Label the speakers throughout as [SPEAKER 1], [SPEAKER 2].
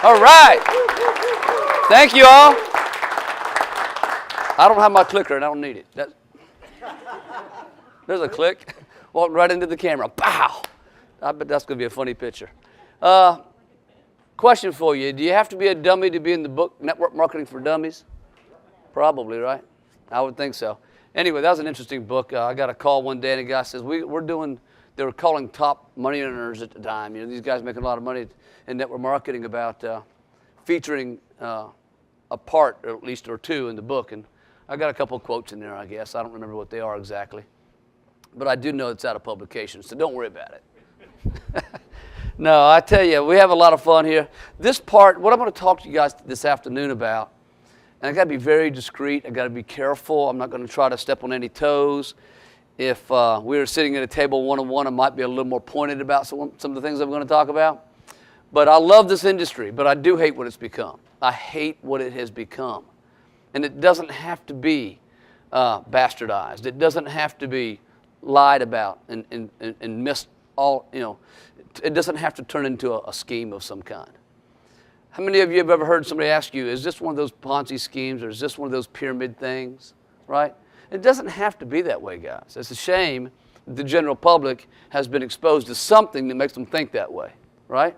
[SPEAKER 1] All right. Thank you all. I don't have my clicker and I don't need it. There's a click. Walk right into the camera. Pow! I bet that's going to be a funny picture. Question for you. Do you have to be a dummy to be in the book, Network Marketing for Dummies? Probably, right? I would think so. Anyway, that was an interesting book. I got a call one day and a guy says, we're doing, they were calling top money earners at the time. You know, these guys making a lot of money in network marketing about featuring a part, or at least, or two in the book. And I got a couple of quotes in there, I guess. I don't remember what they are exactly. But I do know it's out of publication, so don't worry about it. No, I tell you, we have a lot of fun here. This part, what I'm going to talk to you guys this afternoon about, and I got to be very discreet. I got to be careful. I'm not going to try to step on any toes. If we were sitting at a table one-on-one, I might be a little more pointed about some of the things I'm going to talk about. But I love this industry, but I do hate what it's become. I hate what it has become. And it doesn't have to be bastardized. It doesn't have to be lied about and missed all, you know. It doesn't have to turn into a scheme of some kind. How many of you have ever heard somebody ask you, is this one of those Ponzi schemes or is this one of those pyramid things, right? It doesn't have to be that way, guys. It's a shame that the general public has been exposed to something that makes them think that way, right?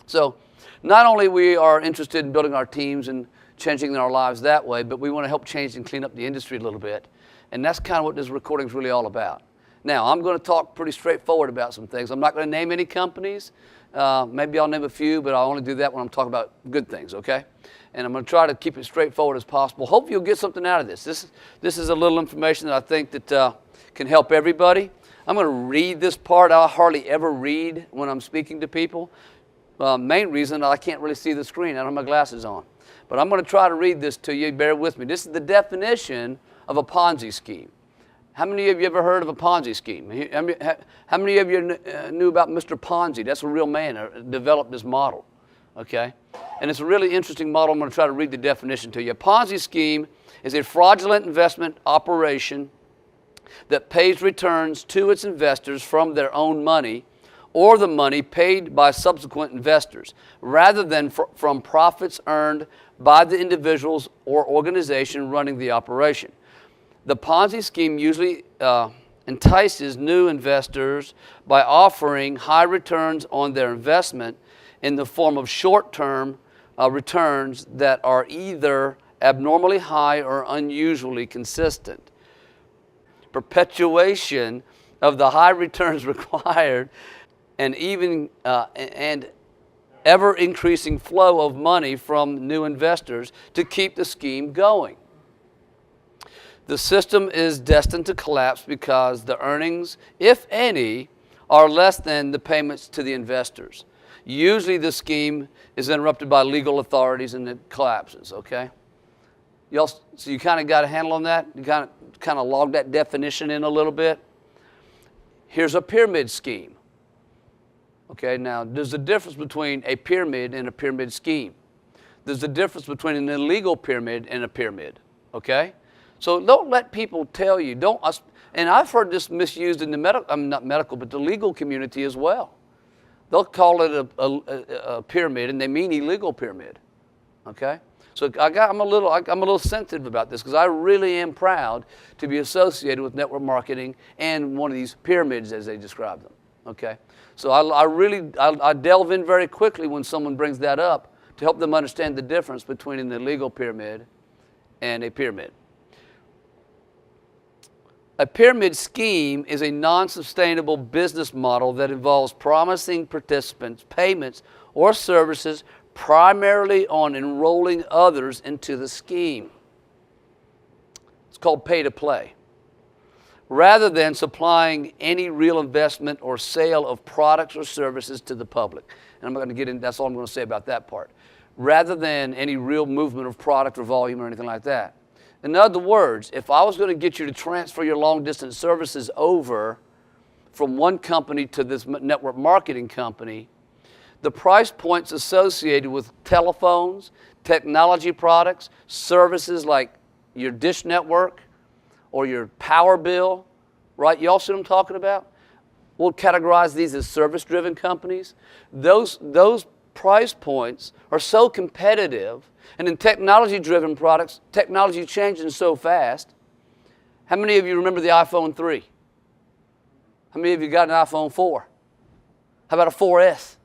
[SPEAKER 1] So not only we are interested in building our teams and changing our lives that way, but we want to help change and clean up the industry a little bit. And that's kind of what this recording is really all about. Now, I'm going to talk pretty straightforward about some things. I'm not going to name any companies. Maybe I'll name a few, but I'll only do that when I'm talking about good things, okay? And I'm going to try to keep it straightforward as possible. Hope you'll get something out of this. This is a little information that I think that can help everybody. I'm going to read this part. I hardly ever read when I'm speaking to people. Main reason, I can't really see the screen. I don't have my glasses on. But I'm going to try to read this to you. Bear with me. This is the definition of a Ponzi scheme. How many of you ever heard of a Ponzi scheme? How many of you knew about Mr. Ponzi? That's a real man who developed this model, okay? And it's a really interesting model. I'm going to try to read the definition to you. A Ponzi scheme is a fraudulent investment operation that pays returns to its investors from their own money or the money paid by subsequent investors, rather than from profits earned by the individuals or organization running the operation. The Ponzi scheme usually entices new investors by offering high returns on their investment in the form of short-term returns that are either abnormally high or unusually consistent. Perpetuation of the high returns required and even and ever-increasing flow of money from new investors to keep the scheme going. The system is destined to collapse because the earnings, if any, are less than the payments to the investors. Usually the scheme is interrupted by legal authorities and it collapses, okay? So you kind of got a handle on that? You kind of log that definition in a little bit? Here's a pyramid scheme. Okay, now there's a difference between a pyramid and a pyramid scheme. There's a difference between an illegal pyramid and a pyramid, okay? So don't let people tell you, and I've heard this misused in the not medical, but the legal community as well. They'll call it a pyramid and they mean illegal pyramid, okay? So I'm a little sensitive about this because I really am proud to be associated with network marketing and one of these pyramids as they describe them, okay? So I delve in very quickly when someone brings that up to help them understand the difference between an illegal pyramid and a pyramid. A pyramid scheme is a non-sustainable business model that involves promising participants payments or services primarily on enrolling others into the scheme. It's called pay-to-play. Rather than supplying any real investment or sale of products or services to the public. And I'm not going to get into, that's all I'm going to say about that part. Rather than any real movement of product or volume or anything like that. In other words, if I was going to get you to transfer your long-distance services over from one company to this network marketing company, the price points associated with telephones, technology products, services like your dish network or your power bill, right? You all see what I'm talking about? We'll categorize these as service-driven companies. Those price points are so competitive, and in technology-driven products, technology is changing so fast. How many of you remember the iPhone 3? How many of you got an iPhone 4? How about a 4S?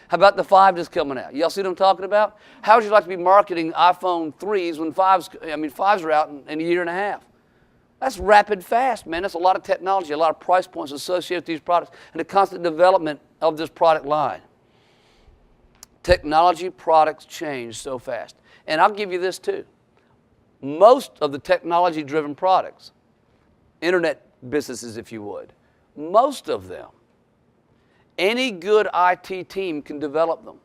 [SPEAKER 1] How about the 5 that's coming out? Y'all see what I'm talking about? How would you like to be marketing iPhone 3s when 5s are out in a year and a half? That's rapid fast, man. That's a lot of technology, a lot of price points associated with these products, and the constant development of this product line. Technology products change so fast. And I'll give you this too. Most of the technology-driven products, internet businesses if you would, most of them, any good IT team can develop them.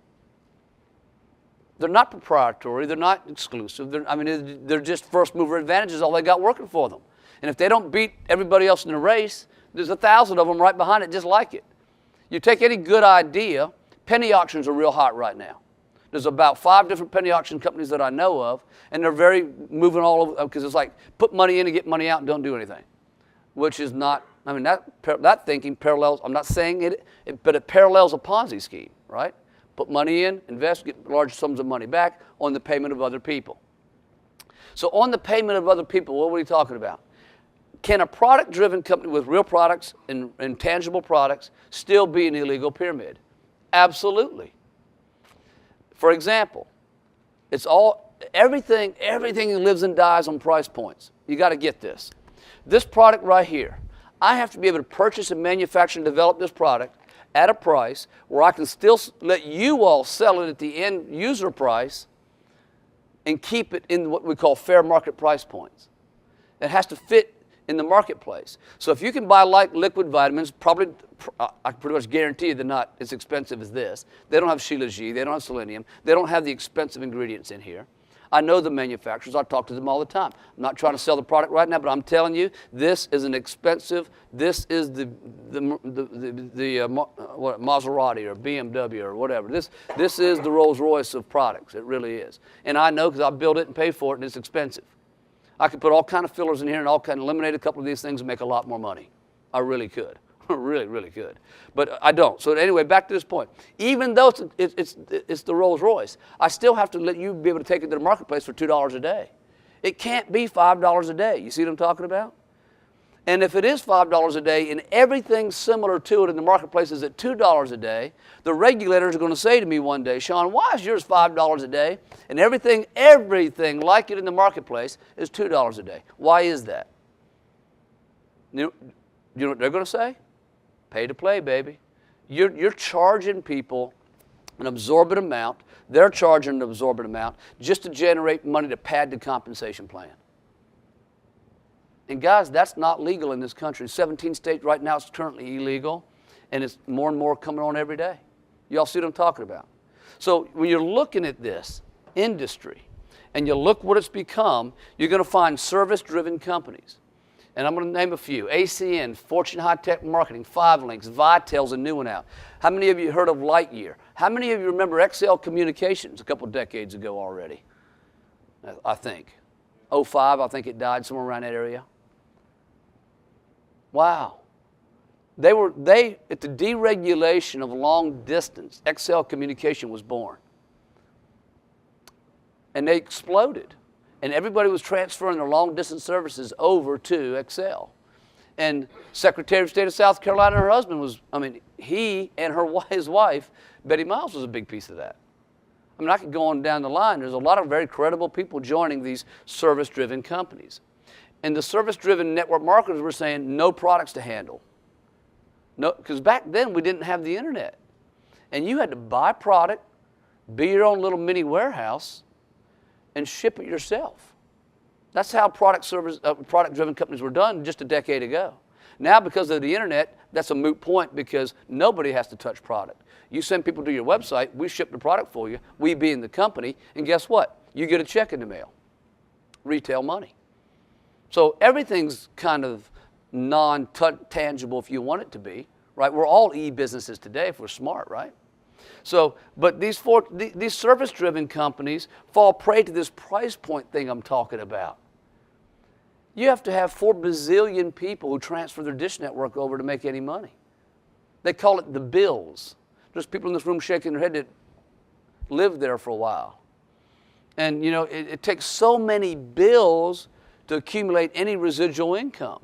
[SPEAKER 1] They're not proprietary, they're not exclusive, they're just first mover advantages, all they got working for them. And if they don't beat everybody else in the race, there's 1,000 of them right behind it just like it. You take any good idea, penny auctions are real hot right now. There's about 5 different penny auction companies that I know of, and they're very moving all over, because it's like put money in and get money out and don't do anything, which is not, that thinking parallels, I'm not saying it, but it parallels a Ponzi scheme, right? Put money in, invest, get large sums of money back on the payment of other people. So on the payment of other people, what are we talking about? Can a product-driven company with real products and tangible products still be an illegal pyramid? Absolutely. For example, everything lives and dies on price points. You got to get this. This product right here, I have to be able to purchase and manufacture and develop this product at a price where I can still let you all sell it at the end user price and keep it in what we call fair market price points. It has to fit in the marketplace. So if you can buy like liquid vitamins, probably, I can pretty much guarantee you they're not as expensive as this. They don't have Shilajit, they don't have selenium, they don't have the expensive ingredients in here. I know the manufacturers, I talk to them all the time. I'm not trying to sell the product right now, but I'm telling you, this is an expensive, this is the Maserati or BMW or whatever. This is the Rolls Royce of products, it really is. And I know because I built it and paid for it and it's expensive. I could put all kind of fillers in here and eliminate a couple of these things and make a lot more money. I really could. Really, really could. But I don't. So anyway, back to this point. Even though it's the Rolls Royce, I still have to let you be able to take it to the marketplace for $2 a day. It can't be $5 a day. You see what I'm talking about? And if it is $5 a day and everything similar to it in the marketplace is at $2 a day, the regulators are going to say to me one day, Sean, why is yours $5 a day and everything like it in the marketplace is $2 a day? Why is that? You know what they're going to say? Pay to play, baby. You're charging people an absorbent amount. They're charging an absorbent amount just to generate money to pad the compensation plan. And guys, that's not legal in this country. 17 states right now it's currently illegal, and it's more and more coming on every day. Y'all see what I'm talking about? So when you're looking at this industry, and you look what it's become, you're going to find service-driven companies. And I'm going to name a few. ACN, Fortune High Tech Marketing, 5Links, Vitel's a new one out. How many of you heard of Lightyear? How many of you remember XL Communications a couple decades ago already? I think. 05, I think it died, somewhere around that area. Wow. At the deregulation of long distance, XL Communication was born. And they exploded. And everybody was transferring their long distance services over to XL. And Secretary of State of South Carolina and her husband he and his wife, Betty Miles, was a big piece of that. I could go on down the line. There's a lot of very credible people joining these service-driven companies. And the service-driven network marketers were saying no products to handle. No, because back then we didn't have the internet. And you had to buy product, be your own little mini warehouse, and ship it yourself. That's how product-driven companies were done just a decade ago. Now, because of the internet, that's a moot point because nobody has to touch product. You send people to your website, we ship the product for you, we being the company, and guess what? You get a check in the mail. Retail money. So everything's kind of non-tangible if you want it to be, right? We're all e-businesses today if we're smart, right? So, but these service-driven companies fall prey to this price point thing I'm talking about. You have to have 4 bazillion people who transfer their dish network over to make any money. They call it the bills. There's people in this room shaking their head that live there for a while. And, you know, it takes so many bills to accumulate any residual income.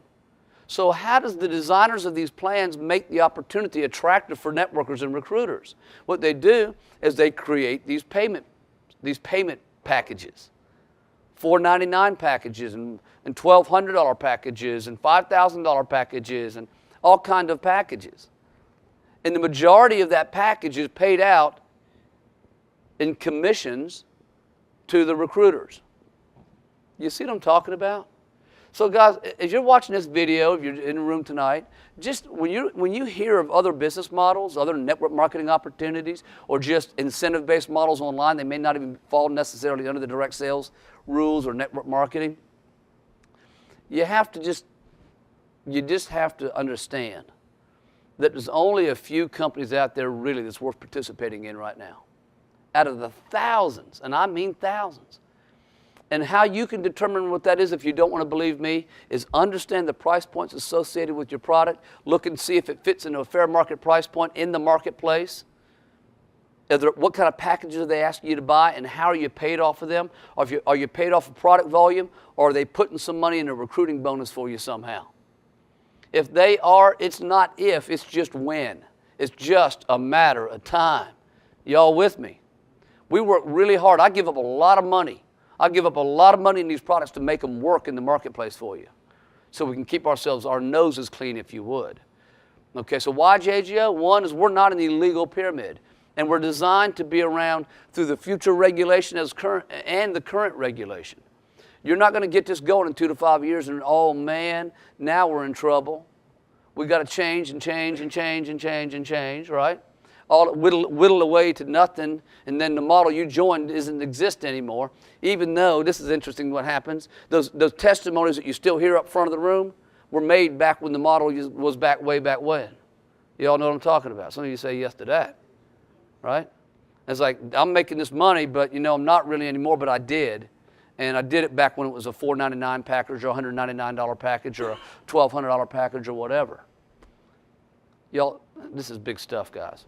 [SPEAKER 1] So how does the designers of these plans make the opportunity attractive for networkers and recruiters? What they do is they create these payment packages, $499 packages and $1,200 packages and $5,000 packages and all kinds of packages. And the majority of that package is paid out in commissions to the recruiters. You see what I'm talking about? So guys, as you're watching this video, if you're in the room tonight, just when you hear of other business models, other network marketing opportunities, or just incentive-based models online, they may not even fall necessarily under the direct sales rules or network marketing. You just have to understand that there's only a few companies out there really that's worth participating in right now. Out of the thousands, and I mean thousands. And how you can determine what that is, if you don't want to believe me, is understand the price points associated with your product. Look and see if it fits into a fair market price point in the marketplace. What kind of packages are they asking you to buy, and how are you paid off of them? Are you paid off of product volume, or are they putting some money in a recruiting bonus for you somehow? If they are, it's not if, it's just when. It's just a matter of time. Y'all with me? We work really hard. I give up a lot of money. I give up a lot of money in these products to make them work in the marketplace for you, so we can keep our noses clean, if you would. Okay, so why JGO? One is we're not in the illegal pyramid, and we're designed to be around through the future regulation and the current regulation. You're not going to get this going in 2 to 5 years and, oh man, now we're in trouble. We've got to change and change and change and change and change, right? All whittle away to nothing, and then the model you joined doesn't exist anymore. Even though, this is interesting what happens, those testimonies that you still hear up front of the room were made back when the model was way back when. You all know what I'm talking about. Some of you say yes to that, right? It's like, I'm making this money, but you know, I'm not really anymore, but I did. And I did it back when it was a $499 package or a $199 package or a $1,200 package or whatever. Y'all, this is big stuff, guys.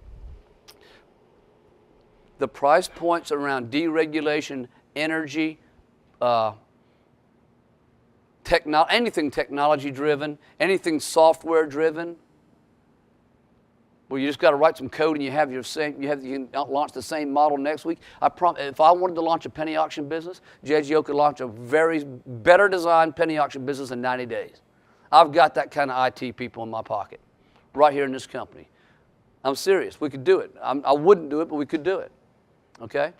[SPEAKER 1] The price points around deregulation, energy, anything technology-driven, anything software-driven, where you just got to write some code and you can launch the same model next week. If I wanted to launch a penny auction business, JGO could launch a very better designed penny auction business in 90 days. I've got that kind of IT people in my pocket, right here in this company. I'm serious. We could do it. I wouldn't do it, but we could do it. Okay?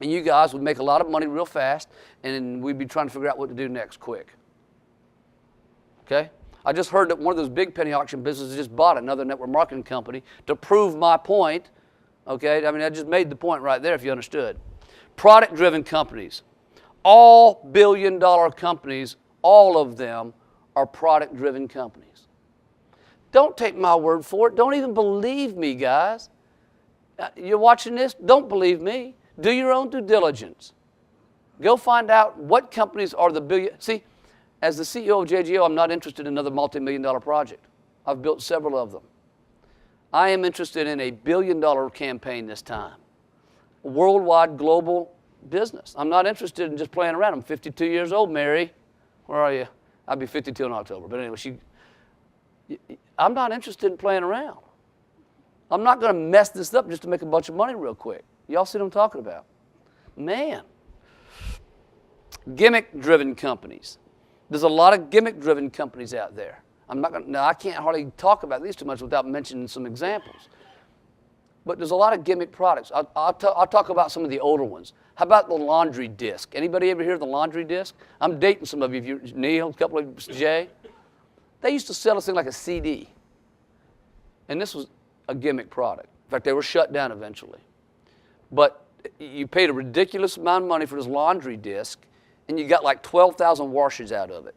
[SPEAKER 1] And you guys would make a lot of money real fast, and we'd be trying to figure out what to do next quick. Okay? I just heard that one of those big penny auction businesses just bought another network marketing company to prove my point. Okay? I mean, I just made the point right there, if you understood. Product-driven companies. All billion-dollar companies, all of them are product-driven companies. Don't take my word for it. Don't even believe me, guys. You're watching this? Don't believe me. Do your own due diligence. Go find out what companies are the billion. See, as the CEO of JGO, I'm not interested in another multi-million-dollar project. I've built several of them. I am interested in a billion-dollar campaign this time. A worldwide, global business. I'm not interested in just playing around. I'm 52 years old, Mary. Where are you? I'll be 52 in October. But anyway, I'm not interested in playing around. I'm not going to mess this up just to make a bunch of money real quick. Y'all see what I'm talking about? Man. Gimmick-driven companies. There's a lot of gimmick-driven companies out there. I can't hardly talk about these too much without mentioning some examples. But there's a lot of gimmick products. I'll talk about some of the older ones. How about the laundry disc? Anybody ever hear of the laundry disc? I'm dating some of you. Neil, a couple of Jay. They used to sell this thing like a CD. And this was a gimmick product. In fact, they were shut down eventually. But you paid a ridiculous amount of money for this laundry disc, and you got like 12,000 washes out of it.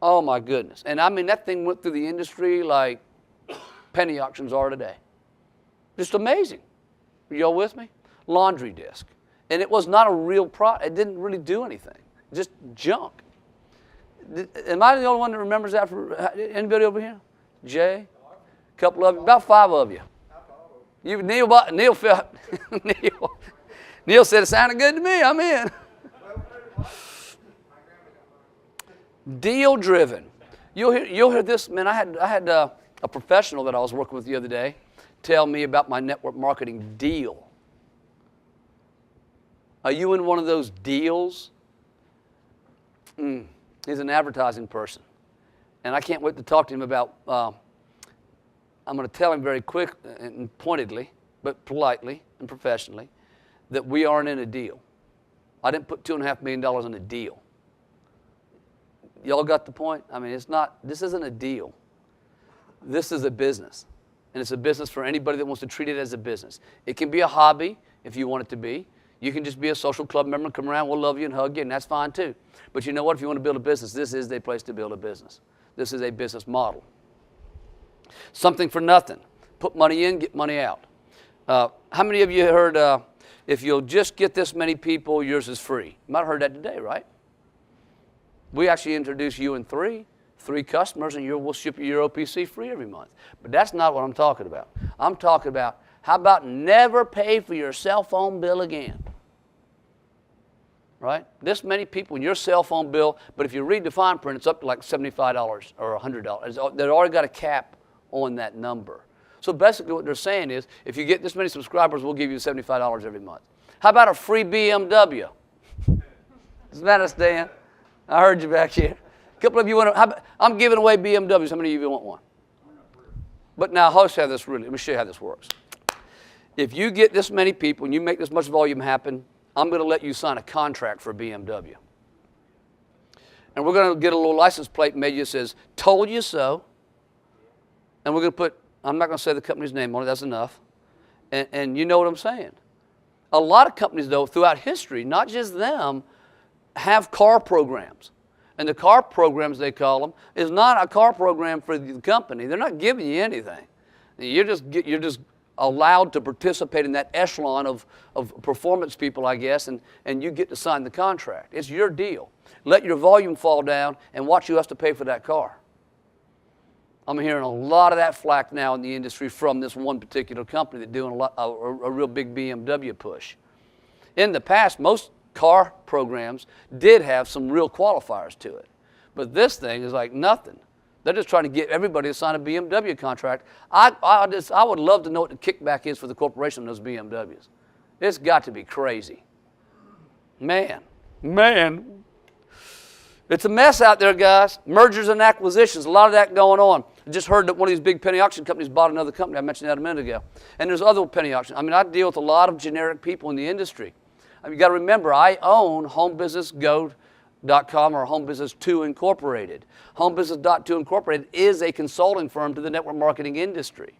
[SPEAKER 1] Oh my goodness. And I mean, that thing went through the industry like penny auctions are today. Just amazing. Are y'all with me? Laundry disc. And it was not a real product. It didn't really do anything. Just junk. Am I the only one that remembers that? Anybody over here? Jay? A couple of you? About 5 of you. Neil felt, Neil said it sounded good to me. I'm in. Deal driven. You'll hear this, man. I had a professional that I was working with the other day tell me about my network marketing deal. Are you in one of those deals? He's an advertising person. And I can't wait to talk to him about, I'm going to tell him very quick and pointedly, but politely and professionally, that we aren't in a deal. I didn't put $2.5 million in a deal. Y'all got the point? I mean, this isn't a deal. This is a business. And it's a business for anybody that wants to treat it as a business. It can be a hobby if you want it to be. You can just be a social club member and come around, we'll love you and hug you, and that's fine too. But you know what? If you want to build a business, this is a place to build a business. This is a business model. Something for nothing. Put money in, get money out. How many of you heard, if you'll just get this many people, yours is free? You might have heard that today, right? We actually introduce you in three customers, and we'll ship you your OPC free every month. But that's not what I'm talking about. I'm talking about, how about never pay for your cell phone bill again? Right? This many people in your cell phone bill, but if you read the fine print, it's up to like $75 or $100. They've already got a cap on that number. So basically what they're saying is, if you get this many subscribers, we'll give you $75 every month. How about a free BMW? Isn't that a stand? I heard you back here. A couple of you want to, I'm giving away BMWs. How many of you want one? But now, let me show you how this works. If you get this many people and you make this much volume happen, I'm going to let you sign a contract for a BMW. And we're going to get a little license plate made that says, told you so. And we're going to put, I'm not going to say the company's name on it, that's enough. And you know what I'm saying. A lot of companies, though, throughout history, not just them, have car programs. And the car programs, they call them, is not a car program for the company. They're not giving you anything. You're just allowed to participate in that echelon of performance people, I guess, and you get to sign the contract. It's your deal. Let your volume fall down and watch who has to pay for that car. I'm hearing a lot of that flack now in the industry from this one particular company that's doing a real big BMW push. In the past, most car programs did have some real qualifiers to it. But this thing is like nothing. They're just trying to get everybody to sign a BMW contract. I would love to know what the kickback is for the corporation on those BMWs. It's got to be crazy. Man. It's a mess out there, guys. Mergers and acquisitions, a lot of that going on. I just heard that one of these big penny auction companies bought another company. I mentioned that a minute ago. And there's other penny auctions. I mean, I deal with a lot of generic people in the industry. I mean, you got to remember, I own HomeBusinessGo.com or Home Business 2 Incorporated. Home Business 2 Incorporated is a consulting firm to the network marketing industry.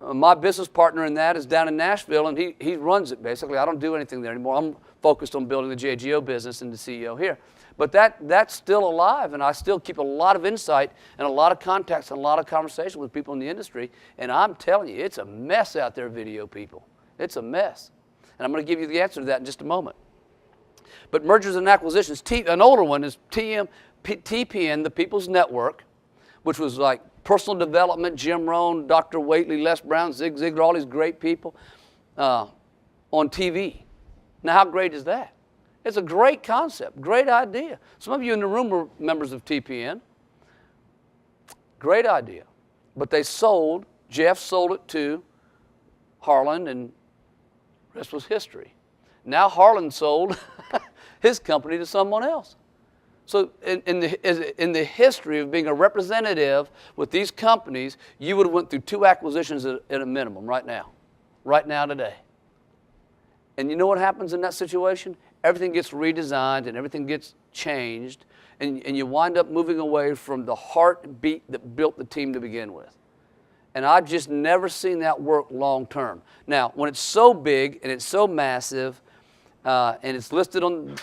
[SPEAKER 1] My business partner in that is down in Nashville, and he runs it basically. I don't do anything there anymore. I'm focused on building the JGO business and the CEO here. But that's still alive, and I still keep a lot of insight and a lot of contacts and a lot of conversation with people in the industry. And I'm telling you, it's a mess out there, video people. It's a mess. And I'm going to give you the answer to that in just a moment. But mergers and acquisitions, an older one is TPN, the People's Network, which was like personal development, Jim Rohn, Dr. Waitley, Les Brown, Zig Ziglar, all these great people on TV. Now, how great is that? It's a great concept, great idea. Some of you in the room were members of TPN. Great idea. But Jeff sold it to Harlan, and the rest was history. Now Harlan sold his company to someone else. So in the history of being a representative with these companies, you would have went through 2 acquisitions at a minimum right now today. And you know what happens in that situation? Everything gets redesigned and everything gets changed, and you wind up moving away from the heartbeat that built the team to begin with. And I've just never seen that work long term. Now, when it's so big and it's so massive, and it's listed on,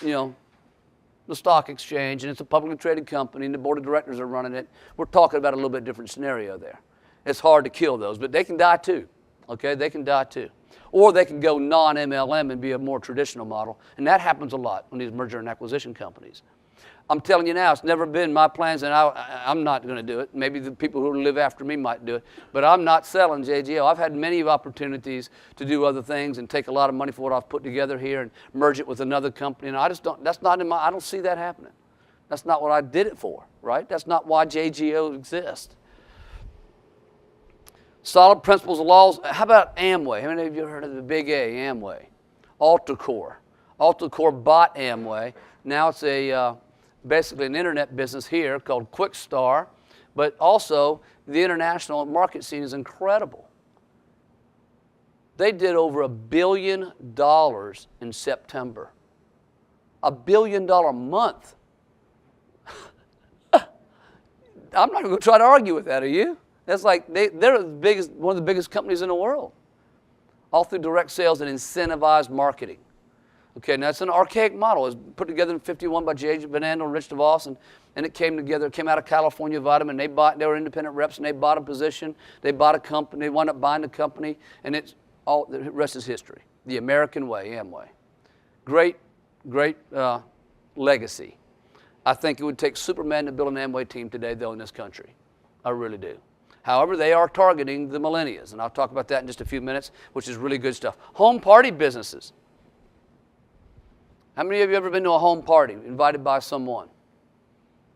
[SPEAKER 1] the stock exchange, and it's a publicly traded company, and the board of directors are running it, we're talking about a little bit different scenario there. It's hard to kill those, but they can die too. Okay, they can die too. Or they can go non-MLM and be a more traditional model, and that happens a lot on these merger and acquisition companies. I'm telling you now, it's never been my plans, and I'm not going to do it. Maybe the people who live after me might do it, but I'm not selling JGO. I've had many opportunities to do other things and take a lot of money for what I've put together here and merge it with another company, and I just don't, that's not in my, I don't see that happening. That's not what I did it for, right? That's not why JGO exists. Solid principles and laws. How about Amway? How many of you have heard of the big A, Amway? Altacore. Altacore bought Amway. Now it's basically an internet business here called Quickstar, but also the international market scene is incredible. They did over $1 billion in September. $1 billion month. I'm not going to try to argue with that, are you? That's like they're the biggest, one of the biggest companies in the world, all through direct sales and incentivized marketing. Okay, now it's an archaic model. It was put together in '51 by J.G. Bernando and Rich DeVos, and it came together. It came out of California Vitamin. They were independent reps, and they bought a position. They bought a company. They wound up buying the company, and it's all the rest is history. The American way, Amway. Great legacy. I think it would take Superman to build an Amway team today, though, in this country. I really do. However, they are targeting the millennials, and I'll talk about that in just a few minutes, which is really good stuff. Home party businesses. How many of you have ever been to a home party, invited by someone?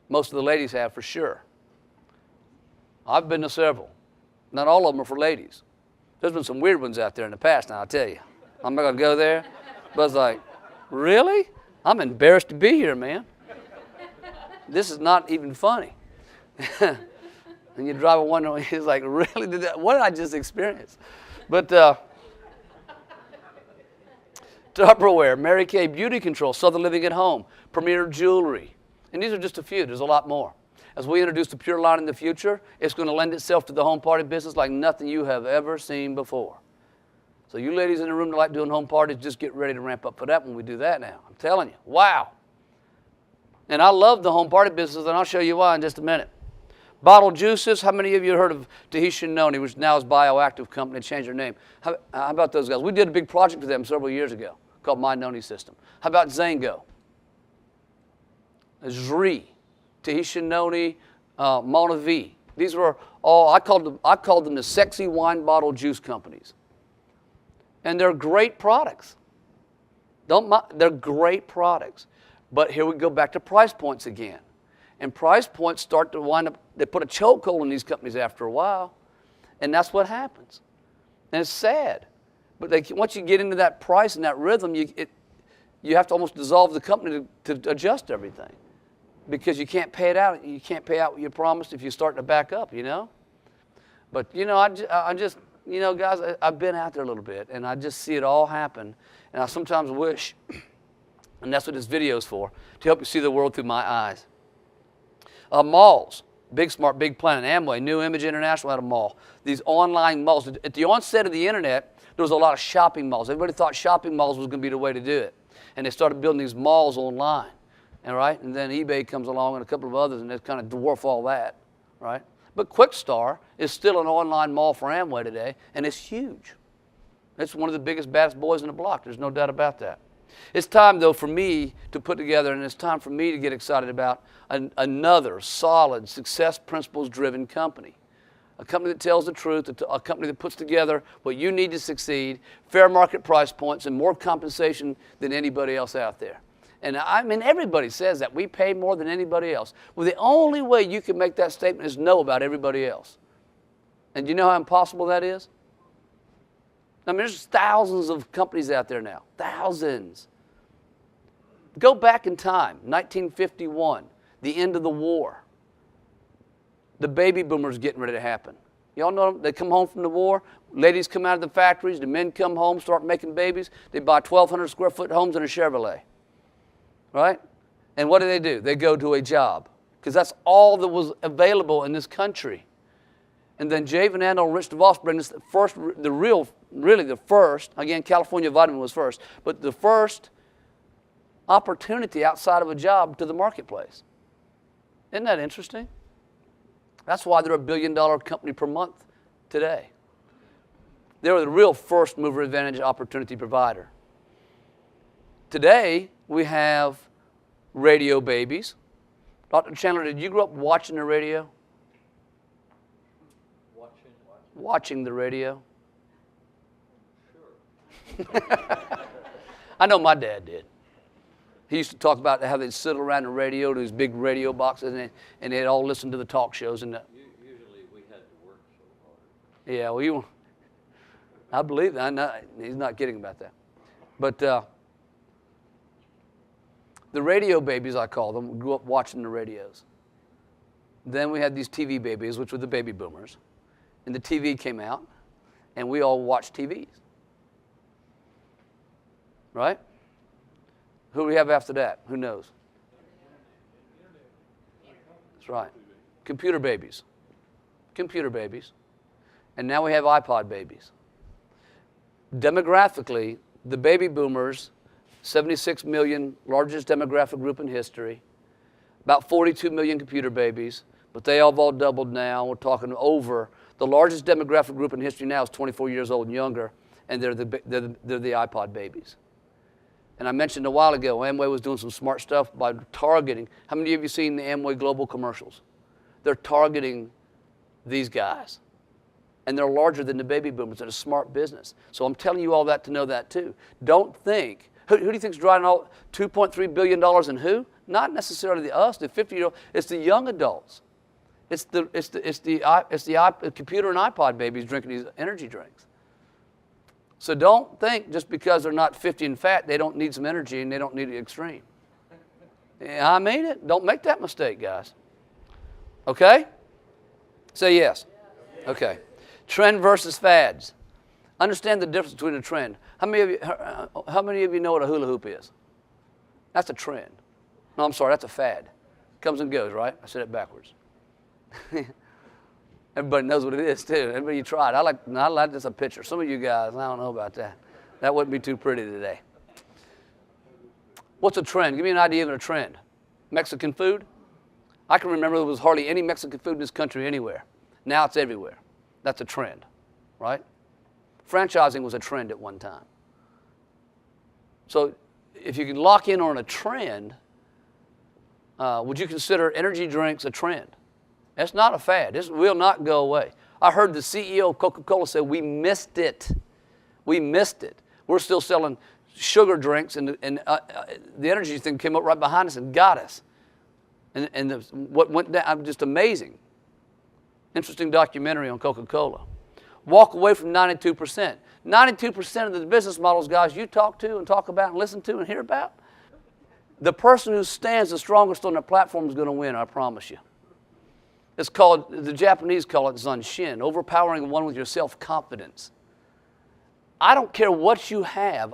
[SPEAKER 1] Most of the ladies have, for sure. I've been to several. Not all of them are for ladies. There's been some weird ones out there in the past, now I'll tell you. I'm not going to go there. But it's like, really? I'm embarrassed to be here, man. This is not even funny. And you drive a one, he's like, really? What did I just experience? But Tupperware, Mary Kay Beauty Control, Southern Living at Home, Premier Jewelry. And these are just a few. There's a lot more. As we introduce the Pure line in the future, it's going to lend itself to the home party business like nothing you have ever seen before. So you ladies in the room that like doing home parties, just get ready to ramp up for that when we do that now. I'm telling you, wow. And I love the home party business, and I'll show you why in just a minute. Bottled juices. How many of you heard of Tahitian Noni, which now is Bioactive Company, changed their name? How about those guys? We did a big project with them several years ago called My Noni System. How about Zango? Zri, Tahitian Noni, Mauna V. These were all, I called them the sexy wine bottle juice companies. And they're great products. They're great products. But here we go back to price points again. And price points start to wind up, they put a chokehold on these companies after a while. And that's what happens. And it's sad. But once you get into that price and that rhythm, you have to almost dissolve the company to adjust everything. Because you can't pay it out. You can't pay out what you promised if you start to back up, you know? But, you know, I just, you know, guys, I've been out there a little bit, and I just see it all happen. And I sometimes wish, and that's what this video is for, to help you see the world through my eyes. Malls, Big Smart, Big Planet, Amway, New Image International had a mall. These online malls. At the onset of the internet, there was a lot of shopping malls. Everybody thought shopping malls was going to be the way to do it. And they started building these malls online, and then eBay comes along and a couple of others, and they kind of dwarf all that, right? But Quickstar is still an online mall for Amway today, and it's huge. It's one of the biggest, baddest boys in the block. There's no doubt about that. It's time, though, for me to put together, and it's time for me to get excited about another solid, success principles-driven company. A company that tells the truth, a company that puts together what you need to succeed, fair market price points, and more compensation than anybody else out there. And I mean, everybody says that. We pay more than anybody else. Well, the only way you can make that statement is know about everybody else. And do you know how impossible that is? I mean, there's thousands of companies out there now. Thousands. Go back in time, 1951, the end of the war. The baby boomers getting ready to happen. Y'all know them? They come home from the war. Ladies come out of the factories. The men come home, start making babies. They buy 1,200 square foot homes in a Chevrolet. Right? And what do? They go to a job. Because that's all that was available in this country. And then Jay Van Andel and Rich DeVos bring us the first, again, California Vitamin was first, but the first opportunity outside of a job to the marketplace. Isn't that interesting? That's why they're $1 billion company per month today. They were the real first mover advantage opportunity provider. Today, we have radio babies, Dr. Chandler, did you grow up watching the radio? Watching the radio? Sure. I know my dad did. He used to talk about how they'd sit around the radio, these big radio boxes, and they'd all listen to the talk shows. And
[SPEAKER 2] usually we had to work so hard.
[SPEAKER 1] Yeah, well, I believe that. He's not kidding about that. But the radio babies, I call them, grew up watching the radios. Then we had these TV babies, which were the baby boomers. And the TV came out, and we all watched TVs. Right? Who do we have after that? Who knows? That's right. Computer babies. Computer babies. And now we have iPod babies. Demographically, the baby boomers, 76 million, largest demographic group in history, about 42 million computer babies, but they have all doubled now. We're talking over. The largest demographic group in history now is 24 years old and younger, and they're the iPod babies. And I mentioned a while ago, Amway was doing some smart stuff by targeting. How many of you seen the Amway Global commercials? They're targeting these guys. And they're larger than the baby boomers. They're a smart business. So I'm telling you all that to know that too. Don't think, who do you think is driving all $2.3 billion in who? Not necessarily us, the 50-year-old. It's the young adults. It's the computer and iPod babies drinking these energy drinks. So don't think just because they're not 50 and fat, they don't need some energy and they don't need it extreme. I mean it. Don't make that mistake, guys. Okay? Say yes. Okay. Trend versus fads. Understand the difference between a trend. How many of you know what a hula hoop is? That's a trend. No, I'm sorry, that's a fad. Comes and goes, right? I said it backwards. Everybody knows what it is too. Everybody you tried. I like just a picture. Some of you guys, I don't know about that. That wouldn't be too pretty today. What's a trend? Give me an idea of a trend. Mexican food? I can remember there was hardly any Mexican food in this country anywhere. Now it's everywhere. That's a trend, right? Franchising was a trend at one time. So if you can lock in on a trend, would you consider energy drinks a trend? That's not a fad. This will not go away. I heard the CEO of Coca-Cola say, we missed it. We missed it. We're still selling sugar drinks, and the energy thing came up right behind us and got us. And what went down, just amazing. Interesting documentary on Coca-Cola. Walk away from 92%. 92% of the business models, guys, you talk to and talk about and listen to and hear about, the person who stands the strongest on the platform is going to win, I promise you. It's called, the Japanese call it zanshin, overpowering one with your self-confidence. I don't care what you have.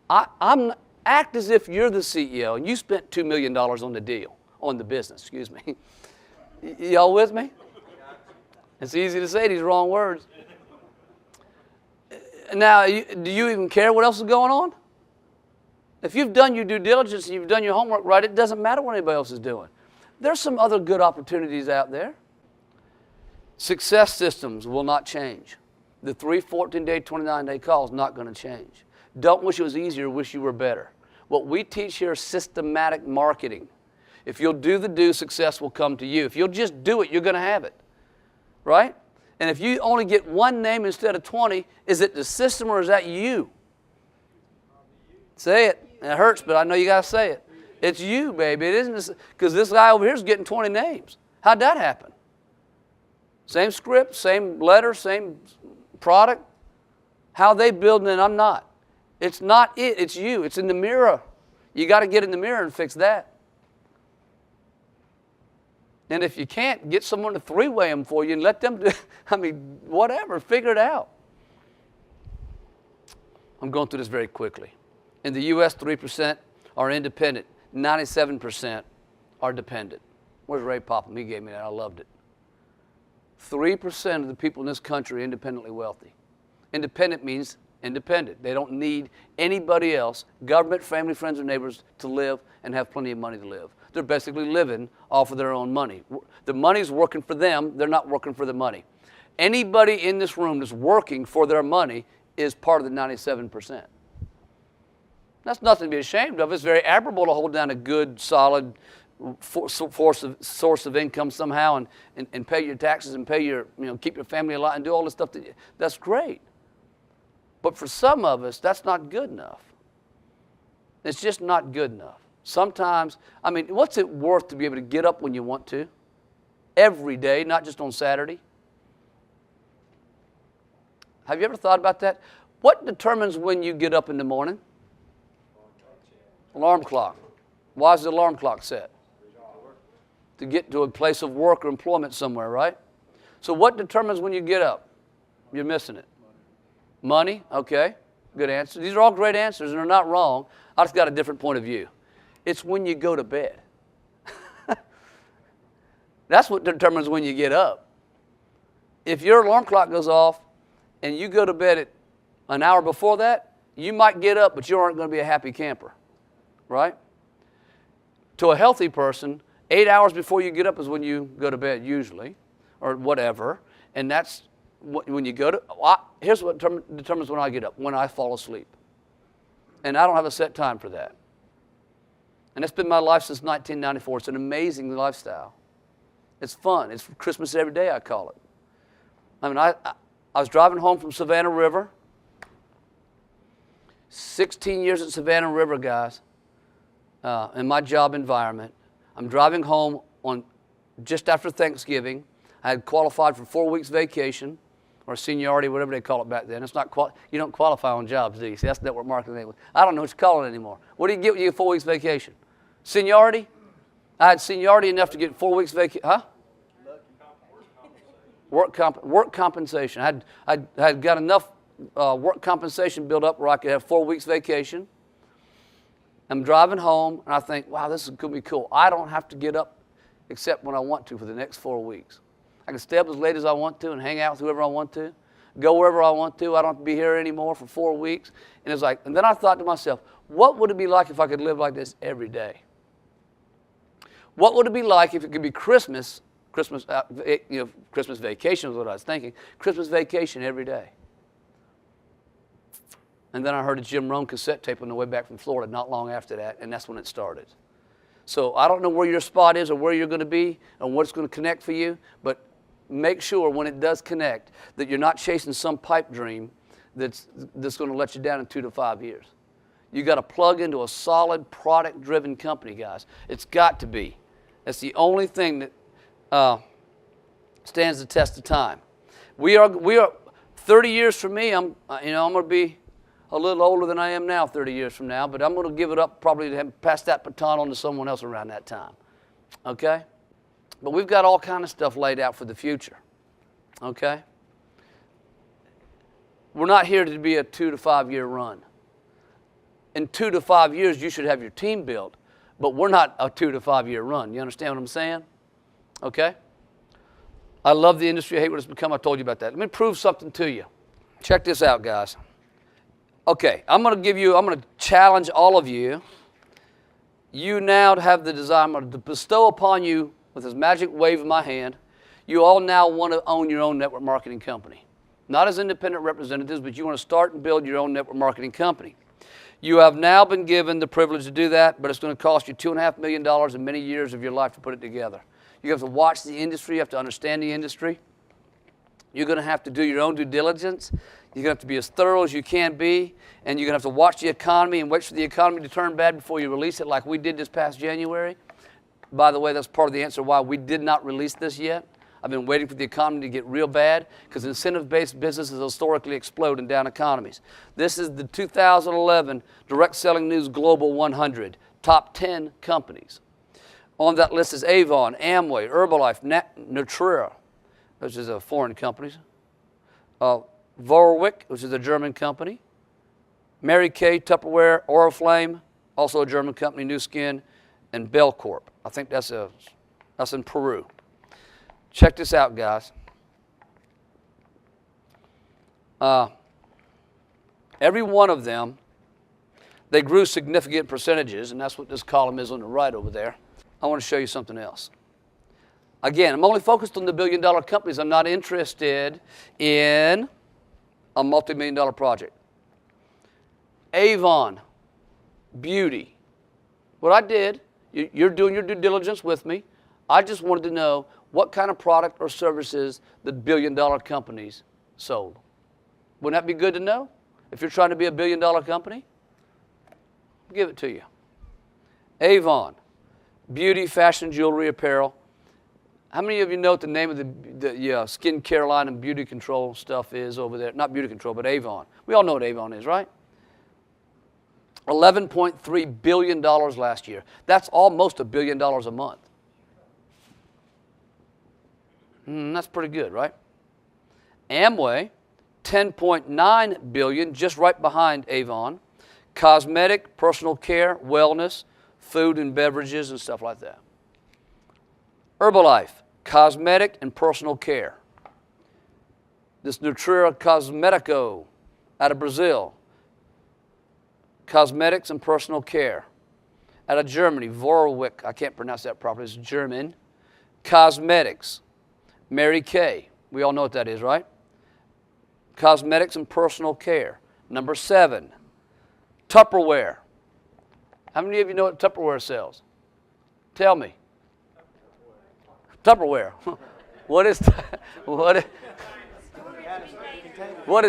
[SPEAKER 1] Act as if you're the CEO and you spent $2 million on the deal, on the business, excuse me. Y'all with me? It's easy to say these wrong words. Now, do you even care what else is going on? If you've done your due diligence and you've done your homework right, it doesn't matter what anybody else is doing. There's some other good opportunities out there. Success systems will not change. The 3 14-day, 29-day call is not going to change. Don't wish it was easier, wish you were better. What we teach here is systematic marketing. If you'll do the do, success will come to you. If you'll just do it, you're going to have it. Right? And if you only get one name instead of 20, is it the system or is that you? Say it. It hurts, but I know you got to say it. It's you, baby. It isn't because this guy over here is getting 20 names. How'd that happen? Same script, same letter, same product. How they building it, I'm not. It's not it. It's you. It's in the mirror. You got to get in the mirror and fix that. And if you can't, get someone to three-way them for you and let them do, whatever, figure it out. I'm going through this very quickly. In the U.S., 3% are independent. 97% are dependent. Where's Ray Popham? He gave me that. I loved it. 3% of the people in this country are independently wealthy. Independent means independent. They don't need anybody else, government, family, friends, or neighbors, to live and have plenty of money to live. They're basically living off of their own money. The money's working for them. They're not working for the money. Anybody in this room that's working for their money is part of the 97%. That's nothing to be ashamed of. It's very admirable to hold down a good, solid source of income somehow, and pay your taxes and pay your, keep your family alive and do all this stuff. That's great. But for some of us, that's not good enough. It's just not good enough. Sometimes, what's it worth to be able to get up when you want to? Every day, not just on Saturday? Have you ever thought about that? What determines when you get up in the morning? Alarm clock. Why is the alarm clock set? To get to a place of work or employment somewhere, right? So what determines when you get up? You're missing it. Money? Okay, good answer. These are all great answers, and they're not wrong. I just got a different point of view. It's when you go to bed. That's what determines when you get up. If your alarm clock goes off and you go to bed at an hour before that, you might get up, but you aren't going to be a happy camper, right? To a healthy person, 8 hours before you get up is when you go to bed usually, or whatever, and that's when you go to, here's what determines when I get up, when I fall asleep. And I don't have a set time for that. And it's been my life since 1994. It's an amazing lifestyle. It's fun. It's Christmas every day, I call it. I was driving home from Savannah River. 16 years at Savannah River, guys, in my job environment. I'm driving home on just after Thanksgiving. I had qualified for 4 weeks vacation, or seniority, whatever they call it back then. It's not you don't qualify on jobs, do you? See, that's network marketing. I don't know what you call it anymore. What do you get when you get 4 weeks vacation? Seniority? I had seniority enough to get 4 weeks vacation. Huh? Work compensation. I had got enough work compensation built up where I could have 4 weeks vacation. I'm driving home, and I think, wow, this is going to be cool. I don't have to get up except when I want to for the next 4 weeks. I can stay up as late as I want to and hang out with whoever I want to, go wherever I want to. I don't have to be here anymore for 4 weeks. And it's like, and then I thought to myself, what would it be like if I could live like this every day? What would it be like if it could be Christmas vacation was what I was thinking, Christmas vacation every day? And then I heard a Jim Rohn cassette tape on the way back from Florida not long after that, and that's when it started. So I don't know where your spot is or where you're going to be and what's going to connect for you, but make sure when it does connect that you're not chasing some pipe dream that's going to let you down in 2 to 5 years. You got to plug into a solid product-driven company, guys. It's got to be. That's the only thing that stands the test of time. We are 30 years from me. I'm going to be a little older than I am now 30 years from now, but I'm going to give it up probably to pass that baton on to someone else around that time. Okay? But we've got all kind of stuff laid out for the future. Okay? We're not here to be a 2 to 5 year run. In 2 to 5 years, you should have your team built, but we're not a 2 to 5 year run. You understand what I'm saying? Okay? I love the industry. I hate what it's become. I told you about that. Let me prove something to you. Check this out, guys. Okay, I'm going to challenge all of you. You now have the desire, I'm going to bestow upon you with this magic wave of my hand, you all now want to own your own network marketing company. Not as independent representatives, but you want to start and build your own network marketing company. You have now been given the privilege to do that, but it's going to cost you $2.5 million and many years of your life to put it together. You have to watch the industry, you have to understand the industry. You're going to have to do your own due diligence. You're going to have to be as thorough as you can be, and you're going to have to watch the economy and wait for the economy to turn bad before you release it like we did this past January. By the way, that's part of the answer why we did not release this yet. I've been waiting for the economy to get real bad because incentive-based businesses historically explode in down economies. This is the 2011 Direct Selling News Global 100, top 10 companies. On that list is Avon, Amway, Herbalife, Nutrera, which is a foreign company, Vorwick, which is a German company, Mary Kay, Tupperware, Oriflame, also a German company, New Skin, and Belcorp. I think that's in Peru. Check this out, guys. Every one of them, they grew significant percentages, and that's what this column is on the right over there. I want to show you something else. Again, I'm only focused on the billion-dollar companies. I'm not interested in a multi-million-dollar project. Avon, beauty. What I did You're doing your due diligence with me. I just wanted to know what kind of product or services the billion-dollar companies sold. Wouldn't that be good to know? If you're trying to be a billion-dollar company, I'll give it to you. Avon, beauty, fashion, jewelry, apparel. How many of you know what the name of the skin care line and beauty control stuff is over there? Not beauty control, but Avon. We all know what Avon is, right? $11.3 billion last year. That's almost $1 billion a month. That's pretty good, right? Amway, $10.9 billion, just right behind Avon. Cosmetic, personal care, wellness, food and beverages and stuff like that. Herbalife, cosmetic and personal care. This Nutrira Cosmetico out of Brazil. Cosmetics and personal care. Out of Germany, Vorwick, I can't pronounce that properly, it's German. Cosmetics, Mary Kay, we all know what that is, right? Cosmetics and personal care. Number 7, Tupperware. How many of you know what Tupperware sells? Tell me. Tupperware. What is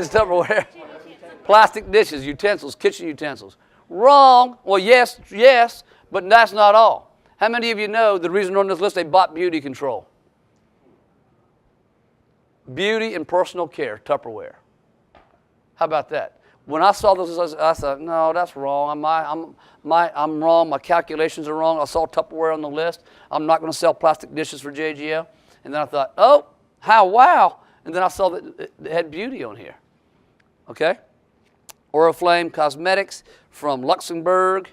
[SPEAKER 1] Tupperware? Plastic dishes, utensils, kitchen utensils. Wrong. Well, yes, but that's not all. How many of you know the reason on this list they bought beauty control? Beauty and personal care, Tupperware. How about that? When I saw this, I thought, no, that's wrong. I'm wrong. My calculations are wrong. I saw Tupperware on the list. I'm not going to sell plastic dishes for JGO. And then I thought, oh, how wow. And then I saw that it had beauty on here. Okay? Oriflame Cosmetics from Luxembourg.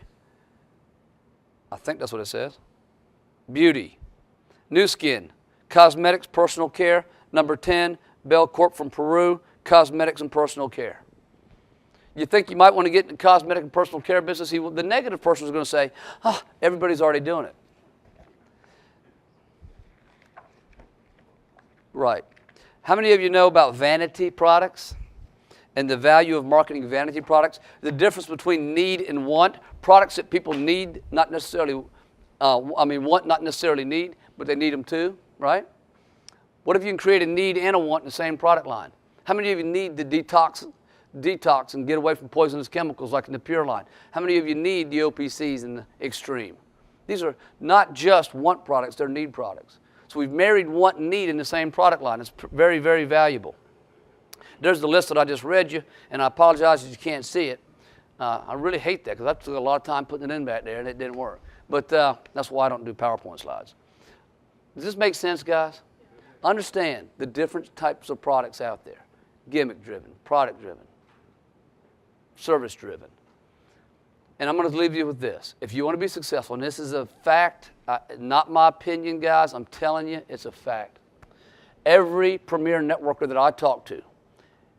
[SPEAKER 1] I think that's what it says. Beauty. New Skin. Cosmetics, personal care. Number 10, Belcorp from Peru. Cosmetics and personal care. You think you might want to get in the cosmetic and personal care business? The negative person is going to say, oh, everybody's already doing it. Right. How many of you know about vanity products and the value of marketing vanity products? The difference between need and want. Products that people need, not necessarily, want, not necessarily need, but they need them too, right? What if you can create a need and a want in the same product line? How many of you need the detox and get away from poisonous chemicals like in the Pure line? How many of you need the OPCs in the Extreme? These are not just want products, they're need products. So we've married want and need in the same product line. It's very, very valuable. There's the list that I just read you, and I apologize that you can't see it. I really hate that because I took a lot of time putting it in back there and it didn't work. But that's why I don't do PowerPoint slides. Does this make sense, guys? Understand the different types of products out there. Gimmick-driven, product-driven, service-driven. And I'm going to leave you with this. If you want to be successful, and this is a fact, not my opinion, guys, I'm telling you, it's a fact. Every premier networker that I talk to,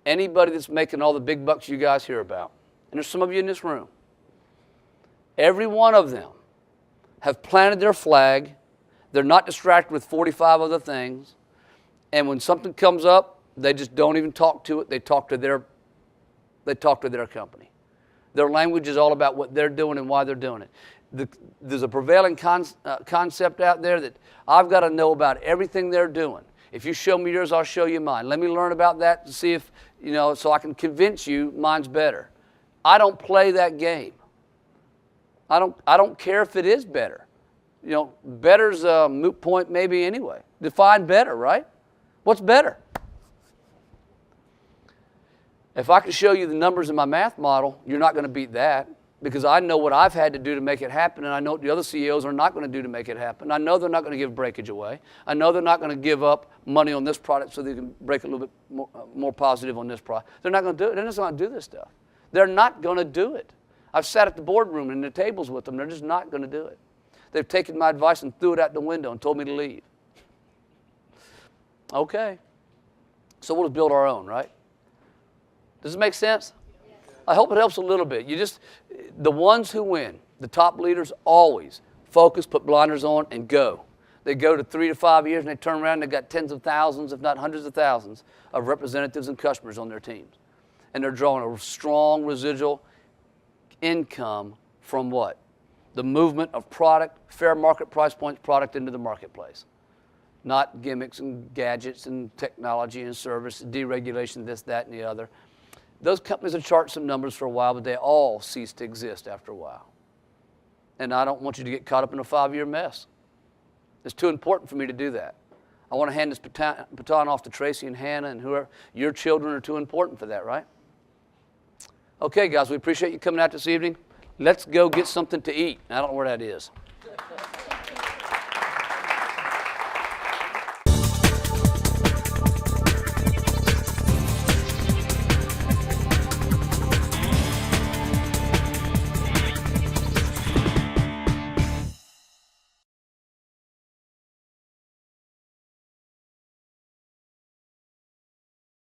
[SPEAKER 1] anybody that's making all the big bucks you guys hear about, and there's some of you in this room, every one of them have planted their flag. They're not distracted with 45 other things. And when something comes up, they just don't even talk to it. They talk to their company. Their language is all about what they're doing and why they're doing it. There's a prevailing concept out there that I've got to know about everything they're doing. If you show me yours, I'll show you mine. Let me learn about that to see if, so I can convince you mine's better. I don't play that game. I don't care if it is better. Better's a moot point maybe anyway. Define better, right? What's better? If I can show you the numbers in my math model, you're not going to beat that because I know what I've had to do to make it happen, and I know what the other CEOs are not going to do to make it happen. I know they're not going to give breakage away. I know they're not going to give up money on this product so they can break a little bit more positive on this product. They're not going to do it. They're just going to do this stuff. They're not going to do it. I've sat at the boardroom and the tables with them. They're just not going to do it. They've taken my advice and threw it out the window and told me to leave. Okay. So we'll just build our own, right? Does it make sense? Yes. I hope it helps a little bit. The ones who win, the top leaders always focus, put blinders on, and go. They go to 3 to 5 years and they turn around and they've got tens of thousands, if not hundreds of thousands, of representatives and customers on their teams. And they're drawing a strong residual income from what? the movement of product, fair market price points product into the marketplace. Not gimmicks and gadgets and technology and service, deregulation, this, that, and the other. Those companies have charted some numbers for a while, but they all cease to exist after a while. And I don't want you to get caught up in a 5-year mess. It's too important for me to do that. I want to hand this baton off to Tracy and Hannah and whoever. Your children are too important for that, right? Okay, guys, we appreciate you coming out this evening. Let's go get something to eat. I don't know where that is.